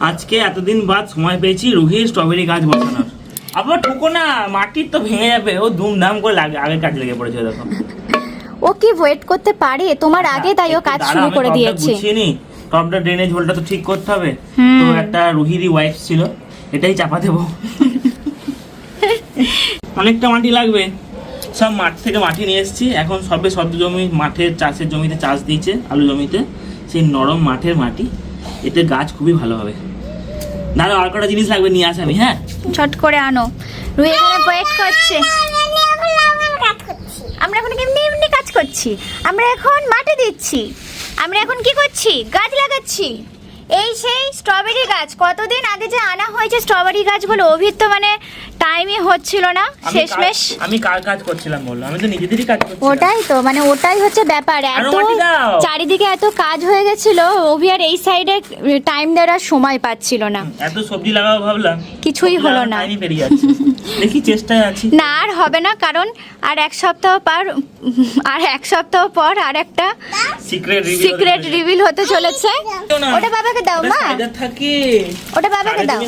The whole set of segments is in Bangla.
আজকে এতদিন বাদ সময় পেয়েছি রুহির স্ট্রবেরি গাছ বসানোর। আবার ঠুকো না, মাটির তো ভেঙে যাবে। ও ধুমধাম করে আগে কাজ লেগে পড়েছে দেখো। ও কি ওয়েট করতে পারে তোমার আগে, তাই ও কাজ শুরু করে দিয়েছে। টপটা ড্রেনেজ হোলটা তো ঠিক করতে হবে। তো একটা রুহিরই ওয়াইফ ছিল, এটাই চাপা দেবো। অনেকটা মাটি লাগবে, সব মাঠ থেকে মাটি নিয়ে এসেছি। এখন সবে সদ্য জমি মাঠের চাষের জমিতে চাষ দিয়েছে, আলু জমিতে। সেই নরম মাঠের মাটি, এতে গাছ খুবই ভালো হবে। নাহলে আর কটা জিনিস লাগবে, নিয়ে আসি আমি। হ্যাঁ, ছট করে আনো। রুহি এখানে ওয়েট করছে। আমরা এখন এমনি কাজ করছি। আমরা এখন মাটি দিচ্ছি। আমরা এখন কি করছি? গাছ লাগাচ্ছি। এই সেই স্ট্রবেরি গাছ কতদিন আগে যে আনা হয়েছে স্ট্রবেরি গাছগুলো, অভির তো মানে টাইমই হচ্ছিল না শেষমেশ। আমি কার কাজ করছিলাম বললো? আমি তো নিজেদেরই কাজ করছিলাম। ওটাই তো, মানে ওটাই হচ্ছে ব্যাপার। এত চারিদিকে এত কাজ হয়ে গেছিল, অভি আর এই সাইডে টাইম দেওয়ার সময় পাচ্ছিল না। এত সবজি লাগাবো ভাবলাম, কিছুই হলো না। বেরিয়ে যাচ্ছে। দেখি চেষ্টায় আছি। না আর হবে না, কারণ আর এক সপ্তাহ পর আর একটা সিক্রেট রিভিল হতে চলেছে। ওটা বাবাকে দাও মা, ওটা বাবাকে দাও।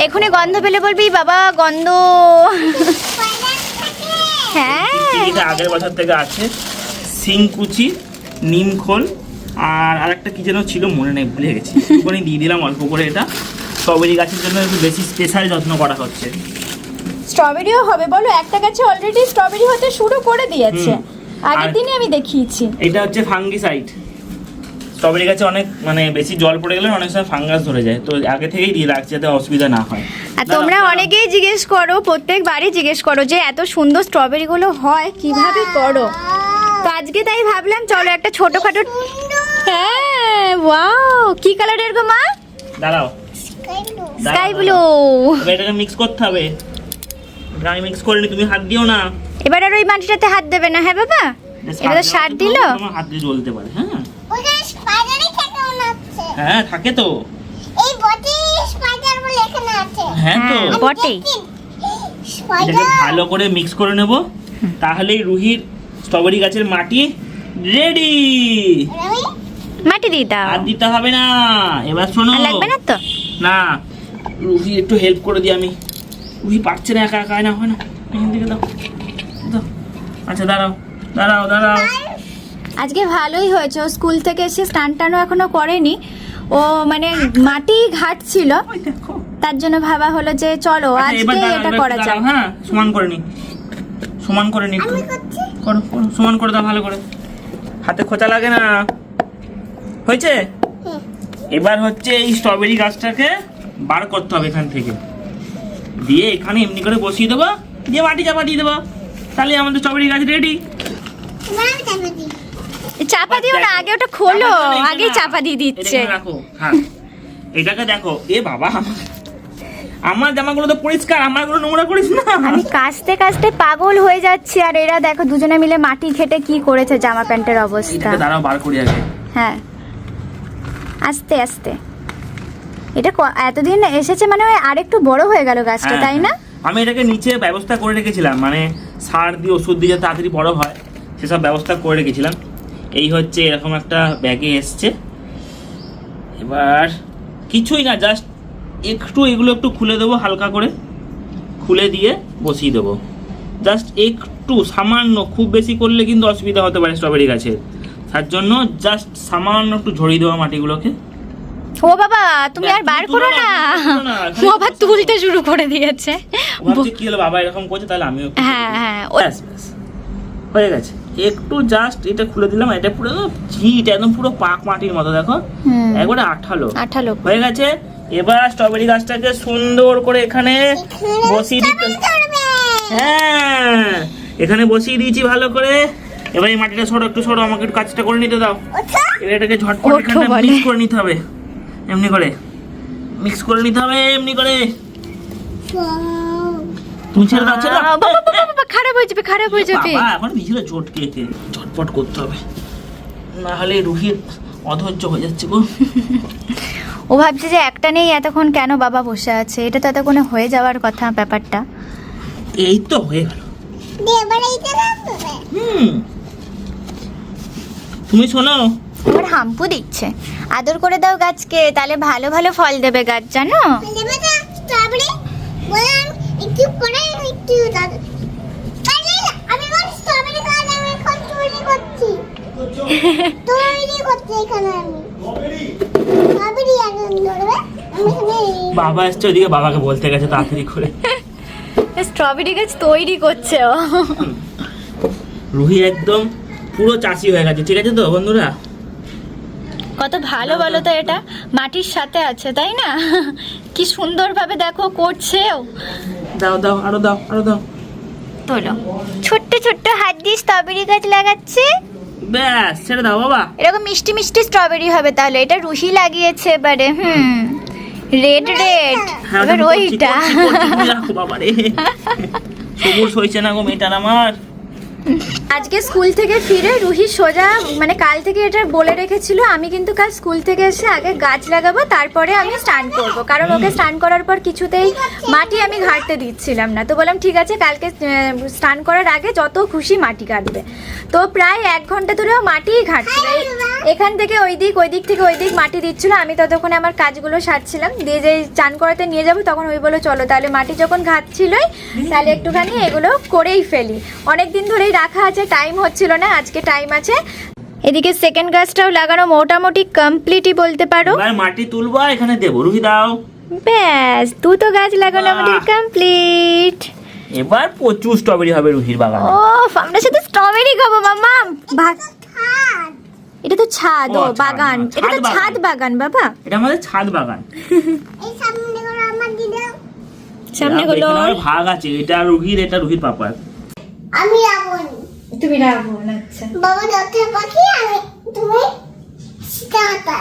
এখনই গন্ধ পেলে বলবি বাবা গন্ধ। হ্যাঁ, এটা আগের বছর থেকে আছে। সিংকুচি, নিমখোল আর আরেকটা কি যেন ছিল, মনে নেই, ভুলে গেছি। একটুখানি দিয়ে দিলাম অল্প করে। এটা স্ট্রবেরি গাছের জন্য একটু বেশি স্পেশাল যত্ন করা হচ্ছে। স্ট্রবেরিও হবে বলো? একটা গাছে অলরেডি স্ট্রবেরি হতে শুরু করে দিয়েছে, আগের দিনে আমি দেখিয়েছি। এটা হচ্ছে ফাঙ্গিসাইড। স্ট্রবেরি গাছে অনেক মানে বেশি জল পড়ে গেলে অনেক সময় ফাঙ্গাস ধরে যায়, তো আগে থেকেই দিয়ে রাখছি যাতে অসুবিধা না হয়। আর তোমরা অনেকেই জিজ্ঞেস করো, প্রত্যেকবারই জিজ্ঞেস করো যে এত সুন্দর স্ট্রবেরি গুলো হয় কিভাবে করো। তো আজকে তাই ভাবলাম চলো একটা ছোটখাটো। হ্যাঁ, ওয়াও, কি কালারের গো মা? দাঁড়াও, স্কাই ব্লু। এটাকে মিক্স করতে হবে। আমি মিক্স করে নি, তুমি হাত দিও না। এবার আর ওই মাটিটাতে হাত দেবে না। হ্যাঁ বাবা, এবার তো সার দিলো। তোমার হাত দিয়ে জ্বলতে পারে। হ্যাঁ, ওখানে স্পাইডারই থাকে মনে হচ্ছে। হ্যাঁ, থাকে তো। এই বটে স্পাইডার বলে এখানে আছে। হ্যাঁ তো বটে। এটাকে ভালো করে মিক্স করে নেব, তাহলেই রুহির স্ট্রবেরি গাছের মাটি রেডি। মাটি দিয়ে দাও। আর দিতে হবে না। এবার শোনো, লাগবে না তো? না, রুহি একটু হেল্প করে দিই আমি। রুহি পারছে না, একা একা না হয় না। এখান থেকে দাও দাও। আচ্ছা দাঁড়াও দাঁড়াও দাঁড়াও। আজকে ভালোই হয়েছে, ও স্কুল থেকে এসে স্নান টানও এখনো করেনি। ও মানে মাটি ঘাটছিল, তার জন্য ভাবা হলো যে চলো আজকে এটা করা যাক। হ্যাঁ, সমান করে নি, সমান করে নি। করো করো, সমান করে দাও ভালো করে, হাতে খোঁচা লাগে না। হয়েছে? এবার হচ্ছে এই স্ট্রবেরি গাছটাকে বার করতে হবে এখান থেকে, দিয়ে এখানে এমনি করে বসিয়ে দেবো, দিয়ে মাটি চাপা দিয়ে দেবো, তাহলে আমাদের স্ট্রবেরি গাছ রেডি। চাপা দিও না, আগে ওটা খোলো, আগে চাপা দিয়ে দিচ্ছে। রাখো। হ্যাঁ, এটাকে দেখো। এ বাবা, আমার জামাগুলো তো পরিষ্কার, আমারগুলো নোংরা করিস না। আমি কাচতে কাচতে পাগল হয়ে যাচ্ছি, আর এরা দেখো দুজনে মিলে মাটি ঘেটে কি করেছে জামা প্যান্টের অবস্থা। দাঁড়াও, বার করি আগে। হ্যাঁ, আস্তে আস্তে। এটা এতদিন এসেছে মানে আরেকটু বড় হয়ে গেল গাছটা, তাই না? আমি এটাকে নিচে ব্যবস্থা করে রেখেছিলাম, মানে সার দিয়ে ওষুধ দিয়ে যাতে তাড়াতাড়ি বড় হয় সেসব ব্যবস্থা করে রেখেছিলাম। এই হচ্ছে এরকম একটা ব্যাগে এসছে। এবার কিছুই না, জাস্ট একটু এগুলো একটু খুলে দেবো, হালকা করে খুলে দিয়ে বসিয়ে দেবো। জাস্ট একটু সামান্য, খুব বেশি করলে কিন্তু অসুবিধা হতে পারে স্ট্রবেরি গাছের, তার জন্য জাস্ট সামান্য একটু ঝরিয়ে দেবো মাটিগুলোকে। ও বাবা, তুমি আর বার করো না, ও আবার তুলতে শুরু করে দিয়েছে। কি হলো, বাবা এরকম করছে, তাহলে আমিও। হ্যাঁ হ্যাঁ, হয়ে গেছে। একটু জাস্ট এটা খুলে দিলাম, এটা পুরো চিট, একদম পুরো পাক মাটির মতো, দেখো একবারে আঠালো আঠালো হয়ে গেছে। এবার স্ট্রবেরি গাছটাকে সুন্দর করে এখানে বসিয়ে দিতে। হ্যাঁ, এখানে বসিয়ে দিয়েছি ভালো করে। এবার এই মাটিটা সরো, একটু সরো, আমাকে একটু কাজটা করে নিতে দাও। এবার এটাকে ঝটপট এখানে মিক্স করে নিতে হবে, এমনি করে মিক্স করে নিতে হবে, এমনি করে। তুমি ছেড়ে দাও, ছেড়ে দাও। বাবা, খারাপ হয়ে যাবে, খারাপ হয়ে যাবে। বাবা এখন ভিজলে চটকে ঝটপট করতে হবে, না হলে রুহির অধৈর্য হয়ে যাচ্ছে গো। ও ভাবছে যে একটা নেই, এতক্ষণ কেন বাবা বসে আছে। এটা তো এতক্ষণে হয়ে যাওয়ার কথা ব্যাপারটা। এই তো হয়ে গেল। তুমি শোনো, এবার হাম্পু দিচ্ছে। আদর করে দাও গাছকে, তাহলে ভালো ভালো ফল দেবে গাছ, জানো? স্ট্রবেরি বললাম একটু পরে একটু আমি বল স্ট্রবেরি গাছ আমি এখন তৈরি করছি এখানে আমি স্ট্রবেরি এখন ধরবে আমি এখানে বাবা এসছে ওইদিকে, বাবাকে বলতে গেছে তাড়াতাড়ি করে। স্ট্রবেরি গাছ তৈরি করছে ও। রুহি একদম পুরো চাষি হয়ে গেছে, ঠিক আছে তো বন্ধুরা? কত ভালো বলো তো, এটা মাটির সাথে আছে, তাই না? কি সুন্দরভাবে দেখো করছেও। দাও দাও, আরো দাও, আরো দাও। তোলো, ছোট্ট ছোট্ট হাত দিয়ে স্ট্রবেরি গাছ লাগাচ্ছে। ব্যাস, ছেড়ে দাও বাবা। এরকম মিষ্টি মিষ্টি স্ট্রবেরি হবে তাহলে। এটা রুহি লাগিয়েছে এবারে। রেড রেড, হ্যাঁ, এবার ওটা আমি ওইটা। করছি, রাখো বাবা রে। সবুজ হয়েছে না গো মেয়েটার আমার। আজকে স্কুল থেকে ফিরে রুহি সোজা মানে কাল থেকে এটা বলে রেখেছিল, আমি কিন্তু কাল স্কুল থেকে এসে আগে গাছ লাগাবো, তারপরে আমি স্নান করব, কারণ ওকে স্নান করার পর কিছুতেই মাটি আমি ঘাঁটতে দিচ্ছিলাম না। তো বললাম ঠিক আছে, কালকে স্নান করার আগে যত খুশি মাটি কাটবে। তো প্রায় 1 ঘন্টা ধরেও মাটিই ঘাঁটছিল। এখান থেকে ওই দিক থেকে ওই দিক মাটি দিচ্ছিল। আমি ততক্ষণে আমার কাজগুলো সারছিলাম, দিয়ে যে চান করাতে নিয়ে যাবো তখন ওই বলো চলো তাহলে মাটি যখন ঘাঁটছিলই তাহলে একটুখানি এগুলো করেই ফেলি। অনেক দিন ধরেই রাখা আছে, টাইম হচ্ছিল না, আজকে টাইম আছে। এদিকে সেকেন্ড গাছটাও লাগানো মোটামুটি কমপ্লিটই বলতে পারো। এবার মাটি তুলবো আর এখানে দেবো। রুহি দাও। ব্যাস, দুটো গাছ লাগানো আমাদের কমপ্লিট। এবার প্রচুর স্ট্রবেরি হবে রুহির বাগানে। ও, আমরা শুধু স্ট্রবেরি খাবো মাম্মা। এটা তো ছাদ, ও ও, ছাদ বাগান। না, এটা তো ছাদ ছাদ বাগান বাবা। এটা আমাদের ছাদ বাগান। এই সামনে করে আমার দিদা সামনে এখানে হলো আবার ভাগ আছে, এটা রুহির, এটা রুহির পাপার। আমি রাবণ তুমি রাখবো না। আচ্ছা, বাবা দত্তের পাখি আমি তুমি সীতাহাতা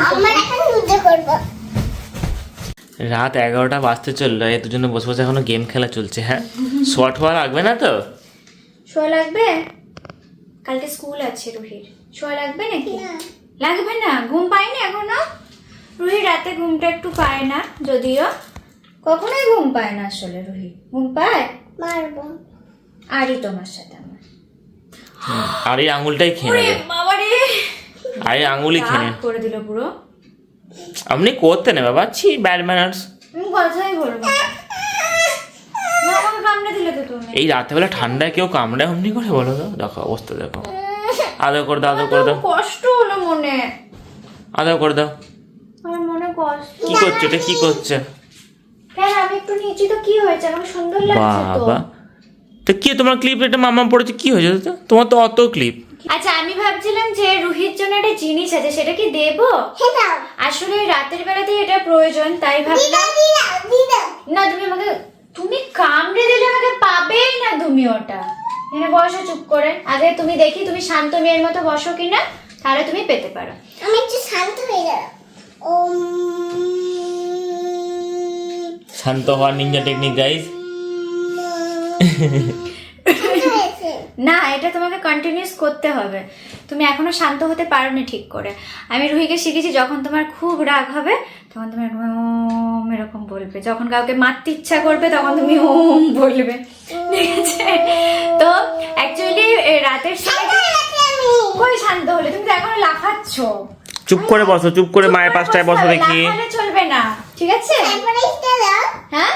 আমার এখন যুদ্ধ করবো রাত 11টা বাজতে চললো, এই দুজনে বসে বসে এখনো গেম খেলা চলছে। হ্যাঁ, শর্ট হওয়া লাগবে না তো? শোয়া লাগবে? কালকে স্কুল আছে রুহির, শোয়া লাগবে নাকি? লাগবে না, ঘুম পায়নি এখনো। রুহি রাতে ঘুমটা একটু পায় না, যদিও কখনোই ঘুম পায় না আসলে। রুহি ঘুম পায় মারবো আরই তোমার সাথে আমার। আর এই আঙুলটাই খেয়ে নেবে। বাবারে, আর এই আঙুলই খেয়ে নেবে। করে দিল পুরো। আপনি করতে না বাবা, ছি, ব্যাড ম্যানার্স। আমি কথাই বলবো না, আমাকে কামড়ে দিলে তো তুমি। এই রাতেবেলা ঠান্ডায় কেউ কামড়ায় অমনি করে বলো তো? দেখো অবস্থা দেখো। আদর করে দাও, আদর করে দাও, কষ্ট হলো মনে, আদর করে দাও। আমার মনে কষ্ট। কি করছো এটা, কি করছে? হ্যাঁ, আমি একটু নিচে তো কি হয়েছে, আমার সুন্দর লাগছে তো। বাবা, তো কি তোমার ক্লিপ এটা মামা পড়েছে, কি হয়েছে তো? তোমার তো অত ক্লিপ। আচ্ছা, আমি ভাবছিলাম যে রুহির জন্য একটা জিনিস আছে, সেটা কি দেবো? হে দাও আসলে রাতের বেলাতে এটা প্রয়োজন, তাই ভাবলাম। দিদা না, তুমি আমাকে, তুমি কামড়ে দিলে আমাকে পাবেই না তুমি ওটা। এখানে বসো চুপ করে, আগে তুমি দেখি তুমি শান্ত মেয়ের মতো বসো কিনা, তাহলে তুমি পেতে পারো। আমি একটু শান্ত হয়ে গেলাম শান্ত হওয়ার নিনজা টেকনিক গাইস। না, এটা তোমাকে কন্টিনিউস করতে হবে, তুমি এখনো শান্ত হতে পারো না ঠিক করে। আমি রুহিকে শিখেছি, যখন তোমার খুব রাগ হবে তখন তুমি এরকম ওম এরকম বলবে, যখন কাউকে মারতে ইচ্ছা করবে তখন তুমি ওম বলবে, ঠিক আছে? তো অ্যাকচুয়ালি রাতের সময় কই শান্ত হলে, তুমি তো এখনো লাফাচ্ছ। চুপ করে বসো, চুপ করে মায়ের পাশটায় বসো দেখি। লাফালে চলবে না, ঠিক আছে? হ্যাঁ,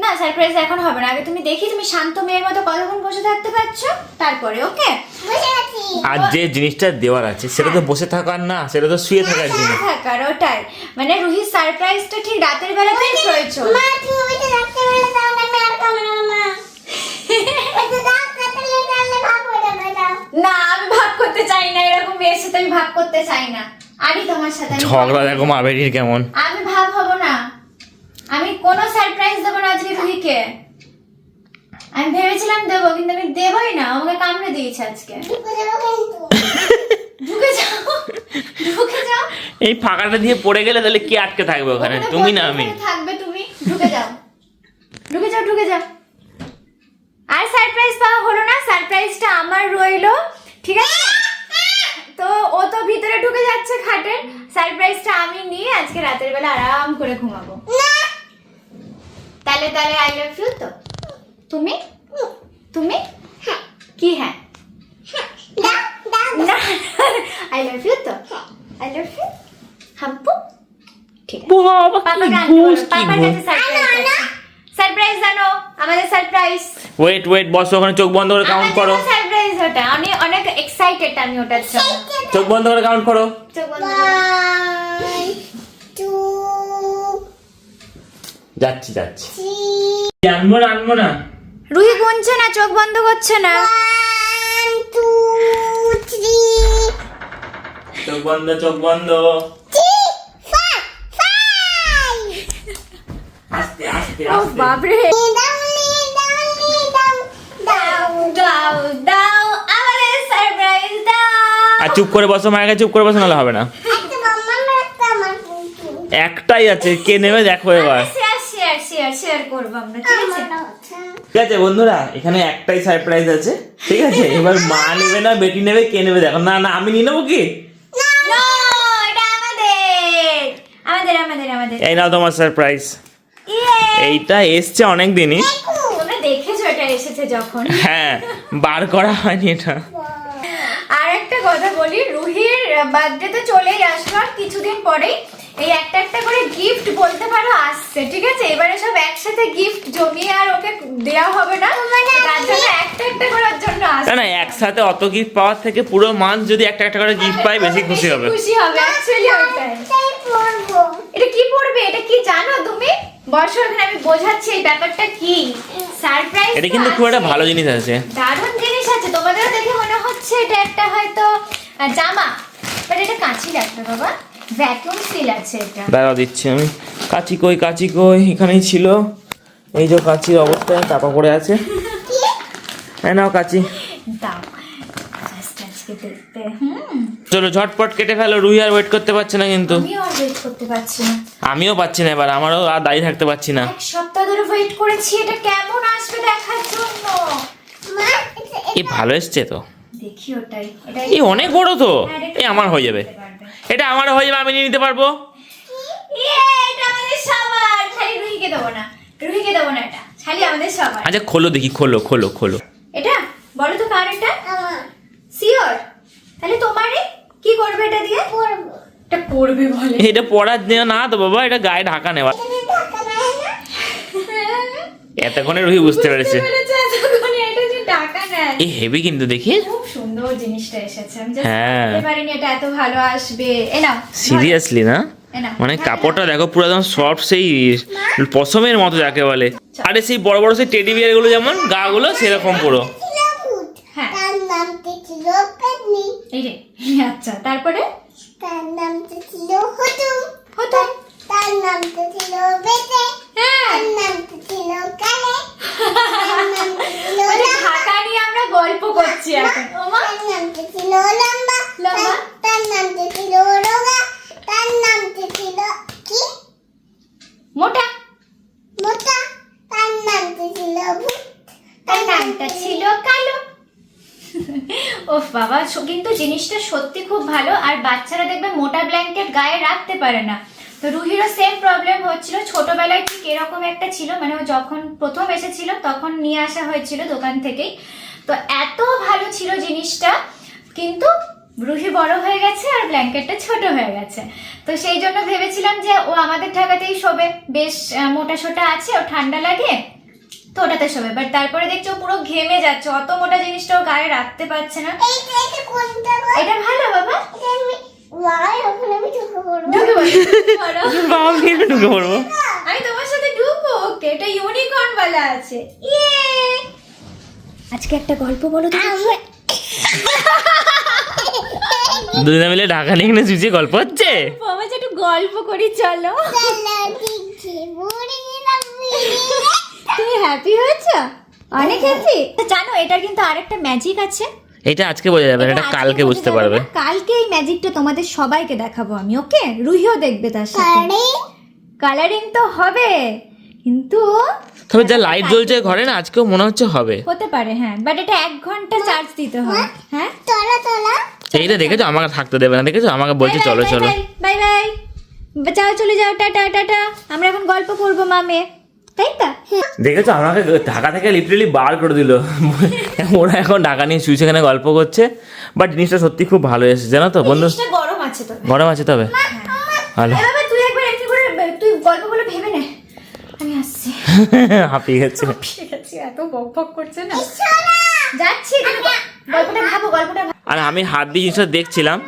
না সারপ্রাইজ এখন হবে না, আগে তুমি দেখি তুমি শান্ত মেয়ের মতো কতক্ষণ বসে থাকতে পারছো, তারপরে ওকে। আর যে জিনিসটা দেওয়ার আছে সেটা তো বসে থাকার না, সেটা তো শুয়ে থাকার জিনিস। থাকার, ওটাই মানে রুহির সারপ্রাইজটা ঠিক রাতের বেলাতেই প্রয়োজন। না, আমি ভাগ করতে চাই না, এরকম মেয়ের সাথে আমি ভাগ করতে চাই না। আরই তোমার সাথে আমি ঝগড়া দেখো মা বেরির কেমন। আমি ভাগ হব না, আমি কোনো সারপ্রাইজ দেবো না আজকে রুহিকে। আমি ভেবেছিলাম দেবো, কিন্তু আমি দেবই না, আমাকে কামড়ে দিয়েছে আজকে। ঢুকে যাও, ঢুকে যাও। এই ফাঁকাটা দিয়ে পড়ে গেলে তাহলে কে আটকে থাকবে ওখানে? তুমি না আমি? থাকবে তুমি, ঢুকে যাও, ঢুকে যাও, ঢুকে যাও। আর সারপ্রাইজ পাওয়া হলো না, সারপ্রাইজটা আমার রইলো, ঠিক আছে? তো ও তো ভিতরে ঢুকে যাচ্ছে খাটের, সারপ্রাইজটা আমি নিয়ে আজকে রাতের বেলা আরাম করে ঘুমাবো। তাহলে আই লাভ ইউ তো। তুমি তুমি কি? হ্যাঁ, না আই লাভ ইউ তো আই লাভ ইউ হাম্পু ঠিক আছে বাবা পাপাকে কি আনতে বলো, ঘুষ, কি পাপার ঘুষ। কাছে সারপ্রাইজ জানো আমাদের সারপ্রাইজ ওয়েট বস, ওখানে চোখ বন্ধ করে কাউন্ট করো। সারপ্রাইজ ওটা আমি অনেক এক্সাইটেড আমি ওটার জন্য চোখ বন্ধ করে কাউন্ট করো। চোখ বন্ধ করো। 1 2 যাচ্ছি 3 আনবো না রুহি গুনছে না, চোখ বন্ধ করছে না। 1 2 3 চোখ বন্ধ 5 আস্তে আস্তে ও বাপরে দাও দাও দাও আমাদের সারপ্রাইজ দাও। আর চুপ করে বসো, মায়ের কাছে চুপ করে বসো, নাহলে হবে না। একটাই আছে, কে নেবে দেখো এবার। শেয়ার করব আমরা, ঠিক আছে? ঠিক আছে বন্ধুরা, এখানে একটাই সারপ্রাইজ আছে, ঠিক আছে? এবার মা নেবে না বেটি নেবে, কে নেবে দেখো। না আমি নিয়ে নেবো কি? No, এটা আমাদের। এই নাও তোমার সারপ্রাইজ। এইটা এসছে অনেক দিনই। তোমরা দেখেছো এটা এসেছে যখন। হ্যাঁ, বার করা হয়নি এটা। আর একটা কথা বলি, রুহির বার্থডে তো চলেই আসলো, আর কিছুদিন পরেই এই একটা করে গিফট বলতে পারো আসছে, ঠিক আছে? এবারে সব একসাথে গিফট জমিয়ে আর ওকে দেওয়া হবে না, তার জন্য একটা করে ওর জন্য আসছে। না একসাথে অত গিফট পাওয়ার থেকে পুরো মান্থ যদি একটা করে গিফট পাই বেশি খুশি হবে। খুশি হবে অ্যাকচুয়ালি ওটাই। এটা কি পড়বে, এটা কি জানো তুমি? বসো এখানে, আমি বোঝাচ্ছি এই ব্যাপারটা কি। সারপ্রাইজ এটা কিন্তু খুব একটা ভালো জিনিস আছে, দারুণ জিনিস আছে। তোমাদেরও দেখে মনে হচ্ছে এটা একটা হয়তো জামা, বাট এটা কাঁচি লাগবে বাবা, ভ্যাকুয়াম সিল আছে এটা। দাঁড়াও দিচ্ছি আমি। কাঁচি কই, এখানেই ছিল। এই যে কাঁচির অবস্থায় চাপা পড়ে আছে। হ্যাঁ নাও কাঁচি, দাও জাস্ট আজকে দেখতে। চলো ঝটপট কেটে ফেলো, রুহি আর ওয়েট করতে পারছে না কিন্তু। আমি আর ওয়েট করতে পারছি না, আমিও পাচ্ছি না, এবার আমারও আর দাঁড়িয়ে থাকতে পারছি না। এক সপ্তাহ ধরে ওয়েট করেছি এটা কেমন আসবে দেখার জন্য। এ ভালো এসছে তো, দেখি ওটাই, এটা এ অনেক বড় তো। এ আমার হয়ে যাবে, এটা আমারও হয়ে যাবে, আমি নিয়ে নিতে পারবো। এটা আমাদের সবার, খালি রুহিকে দেবো না এটা, খালি আমাদের সবার। আচ্ছা খোলো দেখি, খোলো। এটা বলো তো কার এটা? শিওর? তাহলে তোমারে কি করবে এটা দিয়ে? এটা পড়বে বলে। এটা পড়ার না তো বাবা, এটা গায়ে ঢাকা নেওয়া। এতক্ষণে রুহি বুঝতে পেরেছে। এতক্ষণে এটা যে টাকা নেয়। এ হেভি কিন্তু দেখি, খুব সুন্দর জিনিসটা এসেছে, আমি জাস্ট হ্যাঁ। ভাবতে পারিনি এটা এত ভালো আসবে। এ নাও সিরিয়াসলি না, এ নাও। মানে কাপড়টা দেখো পুরো একদম সফট, সেই পশমের মতো যাকে বলে। আরে সেই বড় সেই টেডি বিয়ার গুলো যেমন গা গুলো সেরকম পুরো। হ্যাঁ তার নামটা ছিল পেতনি, এই যে আচ্ছা, তারপরে তার নামটা ছিল হতুম, তার নামটা ছিল বেটে, হ্যাঁ তার নামটা ছিল কালে, তার নামটা ছিল ওই যে লম্বা, ঢাকা নিয়ে আমরা গল্প করছি এখন। ওমা তার নামটা ছিল লম্বা, লম্বা। তার নামটা ছিল রোগা, তার নামটা ছিল কি মোটা, মোটা, তার নামটা ছিল ভূত, তার নামটা ছিল কালো। ওফ বাবা, কিন্তু জিনিসটা সত্যি খুব ভালো। আর বাচ্চারা দেখবে মোটা ব্ল্যাঙ্কেট গায়ে রাখতে পারে না, তো রুহিরও সেম প্রবলেম হচ্ছিল। ছোটবেলায় ঠিক এরকম একটা ছিল, মানে ও যখন প্রথম এসেছিল তখন নিয়ে আসা হয়েছিল দোকান থেকেই, তো এত ভালো ছিল জিনিসটা। কিন্তু রুহি বড় হয়ে গেছে আর ব্ল্যাঙ্কেটটা ছোট হয়ে গেছে, তো সেই জন্য ভেবেছিলাম যে ও আমাদের ঢাকাতেই শোবে, বেশ মোটা সোটা আছে, ও ঠান্ডা লাগে তো ওটাতে শোবে। বাট তারপরে দেখছো পুরো ঘেমে যাচ্ছে, অত মোটা জিনিসটাও গায়ে রাখতে পারছে না। এইটা কোনটা গো? এটা ভালো বাবা, এটা আমি ওয়াই ওখানে আমি ঢুকে পড়বো। ঢুকে পড়ো। বাবা নিয়ে ঢুকে পড়বো। আমি তোমার সাথে ঢুকবো। ওকে, এটা ইউনিকর্ন वाला আছে। ইয়ে, আজকে একটা গল্প বলো তো। দুজনে মিলে ঢাকা নিয়ে এখানে জুজিয়ে গল্প হচ্ছে। বাবা একটু গল্প করি চলো। চলো দিচ্ছি বুড়ি গেলাম তুমি হ্যাপি হয়েছো? অনেক হ্যাপি। জানো এটার কিন্তু আরেকটা ম্যাজিক আছে, এটা আজকে বোঝা যাবে না, এটা আজকে কালকে বোঝা বুঝতে যাবে পারবে। না। কালকে এই ম্যাজিকটা তোমাদের সবাইকে দেখাবো আমি, ওকে? রুহিও দেখবে তার সাথে। কালারিং তো হবে, কিন্তু তবে যা লাইট জ্বলছে ঘরে না, আজকেও মনে হচ্ছে হবে। হতে পারে, হ্যাঁ, বাট এটা 1 ঘন্টা চার্জ দিতে হয়। হ্যাঁ, তোলা এইটা দেখেছো, আমাকে থাকতে দেবে না, দেখেছো আমাকে বলছে চলো চলো। বাই বাই, যাও চলে যাও, টাটা টাটা। আমরা এখন গল্প করবো মামে। তাই তো? দেখেছো আমাকে ঢাকা থেকে লিটারেলি বার করে দিল। ওরা এখন ঢাকা নিয়ে শুয়ে সেখানে গল্প করছে, বাট জিনিসটা সত্যি খুব ভালো এসেছে জানো তো বন্ধু। জিনিসটা গরম আছে তো। গরম আছে তবে ভালো। এবার তুই একবার এমনি করে তুই গল্পগুলো ভেবে নে, আমি আসছি। হাঁপিয়ে গেছে। ঠিক আছে, এত বক বক করছে না, যাচ্ছি। গল্পটা ভাবো, গল্পটা ভাবো। আর আমি হাত দিয়ে জিনিসটা দেখছিলাম,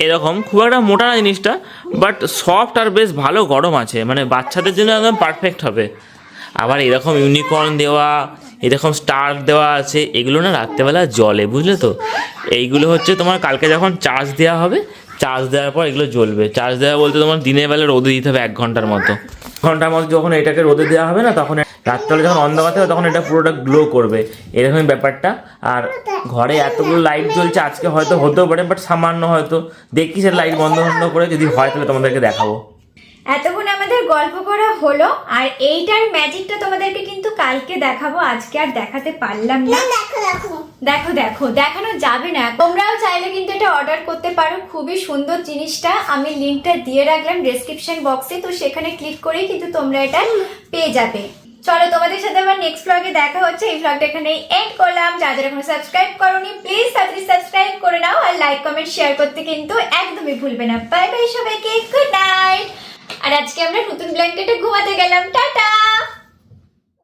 এরকম খুব একটা মোটা না জিনিসটা, বাট সফট আর বেশ ভালো গরম আছে, মানে বাচ্চাদের জন্য একদম পারফেক্ট হবে। আবার এরকম ইউনিকর্ন দেওয়া, এরকম স্টার দেওয়া আছে, এগুলো না রাত্রেবেলা জ্বলে, বুঝলে তো। এইগুলো হচ্ছে তোমার কালকে যখন চার্জ দেওয়া হবে, চার্জ দেওয়ার পর এগুলো জ্বলবে। চার্জ দেওয়া বলতে তোমার দিনের বেলা রোদে দিতে হবে 1 ঘন্টার মতো। যখন এটাকে রোদে দেওয়া হবে না, তখন রাত্রেবেলা যখন অন্ধকার হবে তখন এটা পুরোটা গ্লো করবে, এরকমই ব্যাপারটা। আর ঘরে এতগুলো লাইট জ্বলছে, আজকে হয়তো হতেও পারে, বাট সামান্য হয়তো দেখি সে লাইট বন্ধ করে, যদি হয় তাহলে তোমাদেরকে দেখাবো। এতক্ষণ আমাদের গল্প করা হলো, আর এইটার ম্যাজিকটা তোমাদেরকে কিন্তু কালকে দেখাবো, আজকে আর দেখাতে পারলাম না। দেখো দেখানো যাবে না। তোমরাও চাইলে কিন্তু এটা অর্ডার করতে পারো, খুবই সুন্দর জিনিসটা। আমি লিঙ্কটা দিয়ে রাখলাম ডেসক্রিপশন বক্সে, তো সেখানে ক্লিক করেই কিন্তু তোমরা এটা পেয়ে যাবে। চলো, তোমাদের সাথে আবার নেক্সট ব্লগে দেখা হচ্ছে। এই ব্লগটা এখানে এন্ড করলাম। যারা এখনো সাবস্ক্রাইব করোনি প্লিজ তাড়াতাড়ি সাবস্ক্রাইব করে নাও, আর লাইক কমেন্ট শেয়ার করতে কিন্তু একদমই ভুলবে না। বাই বাই সবাইকে, গুড নাইট। আর আজকে আমরা নতুন ব্ল্যাঙ্কেটে ঘুমাতে গেলাম, টাটা।